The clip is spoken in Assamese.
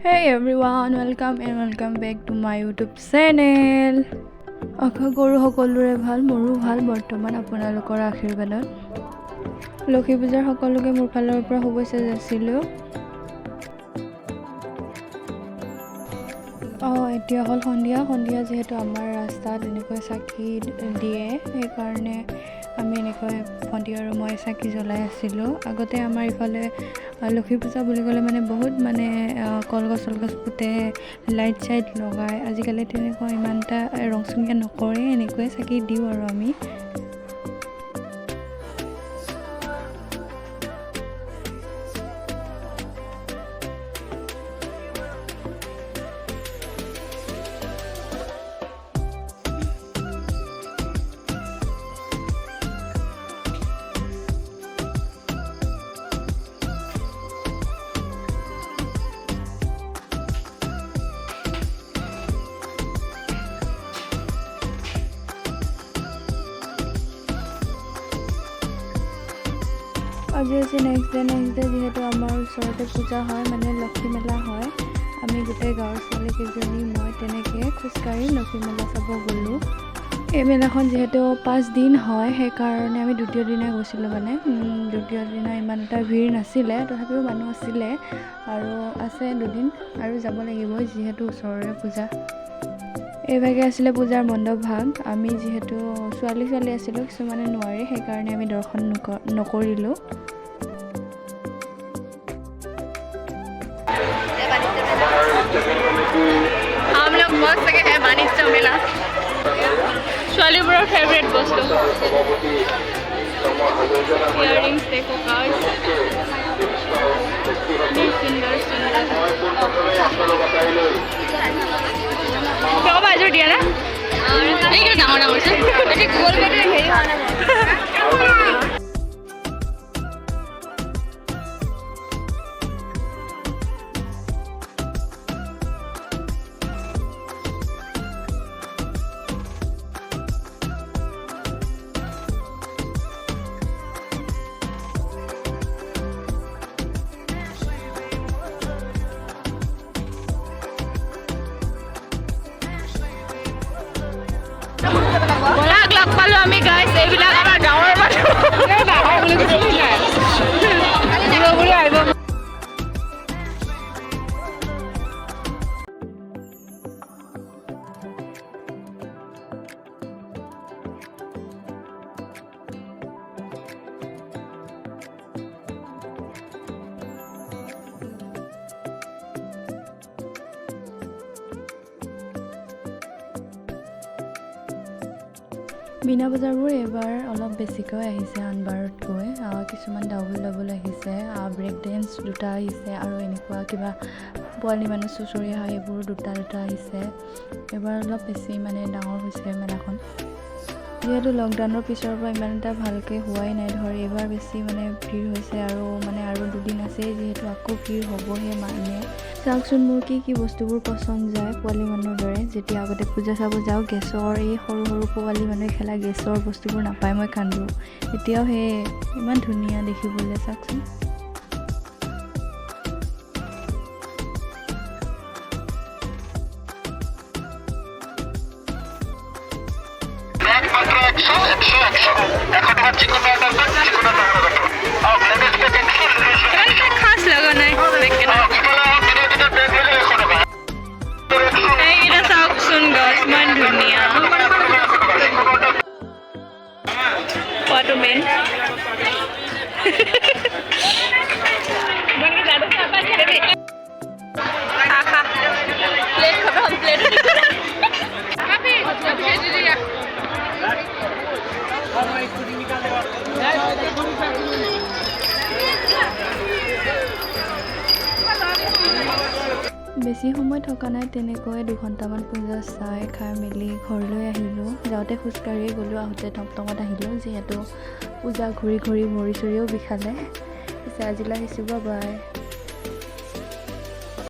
Hey everyone, welcome back to my YouTube channel. আশা কৰোঁ সকলোৰে ভাল, মোৰো ভাল বৰ্তমান আপোনালোকৰ আশীৰ্বাদত। লক্ষী পূজাৰ সকলোকে মোৰ ফালৰ পৰা শুভেচ্ছা যাচিলোঁ। এতিয়া হ'ল সন্ধিয়া যিহেতু আমাৰ ৰাস্তাত এনেকৈ চাকি দিয়ে, সেইকাৰণে আমি এনেকৈ ভণ্টি আৰু মই চাকি জ্বলাই আছিলোঁ। আগতে আমাৰ ইফালে লক্ষী পূজা বুলি ক'লে বহুত কলগছ পুতে, লাইট চাইট লগায়। আজিকালি তেনেকুৱা ইমান এটা ৰং চঙীয়া নকৰে, এনেকৈ চাকি দিওঁ আৰু আমি। আজি নেক্সট ডে যিহেতু আমাৰ ওচৰতে পূজা হয়, লক্ষী মেলা হয়। আমি গোটেই গাঁৱৰ ছোৱালীকেইজনী মই তেনেকৈ খোজকাঢ়ি লক্ষী মেলা চাব গ'লোঁ। এই মেলাখন যিহেতু 5 দিন হয়, সেইকাৰণে আমি দ্বিতীয় দিনা গৈছিলোঁ। দ্বিতীয় দিনা ইমান এটা ভিৰ নাছিলে, তথাপিও মানুহ আছিলে আৰু আছে 2 দিন আৰু যাব লাগিব যিহেতু ওচৰৰে পূজা। এইভাগে আছিলে পূজাৰ মণ্ডপ ভাগ। আমি যিহেতু ছোৱালী আছিলোঁ, কিছুমানে নোৱাৰে, সেইকাৰণে আমি দৰ্শন নকৰিলোঁ। हम लोग मस्त जगह है वाणिज्य मेला, ছোৱালীবোৰৰ ফেভৰেট বস্তু। ইয়াৰিংছ দেখো, কাৰ্ড সুন্দৰ বাজুৰ দিয়া না এইটো ডাঙৰ হৈছে গ'ল হেৰি লগ পালোঁ আমি গাইছ। এইবিলাক আমাৰ গাঁৱৰ মানুহ আহিব। মীনা বজাৰবোৰ এইবাৰ অলপ বেছিকৈ আহিছে আনবাৰতকৈ। কিছুমান ডাবল আহিছে, ব্ৰেক ডেন্স 2টা আহিছে আৰু এনেকুৱা কিবা পোৱালি মানুহ চুচৰি হয়, এইবোৰ 2টা আহিছে। এইবাৰ অলপ বেছি ডাঙৰ হৈছে মেলাখন। যিহেতু লকডাউনৰ পিছৰ পৰা ইমান এটা ভালকৈ হোৱাই নাই, এইবাৰ বেছি ভিৰ হৈছে আৰু আৰু 2 দিন আছে যিহেতু আকৌ ভিৰ হ'বহে। চাওকচোন মোৰ কি বস্তুবোৰ পচন্দ যায় পোৱালি মানুহৰ দৰে। যেতিয়া আগতে পূজা চাব যাওঁ, গেছৰ এই সৰু পোৱালি মানুহে খেলা গেছৰ বস্তুবোৰ নাপায়, মই কান্দোঁ। এতিয়াও ইমান ধুনীয়া দেখিবলৈ, চাওকচোন। খাস লগা নাই এইকেইটা চাওকচোন, গছ ইমান ধুনীয়া। খোৱাটো মেইন। বেছি সময় থকা নাই, তেনেকৈ 2 ঘণ্টামান পূজা চাই খাই মেলি ঘৰলৈ আহিলোঁ। যাওঁতে খোজকাঢ়িয়ে গ'লোঁ, আহোঁতে টমটমত আহিলোঁ, যিহেতু পূজা ঘূৰি ভৰি চৰিও বিষালে। পিছে আজিলৈ আহিছোঁ, বাই।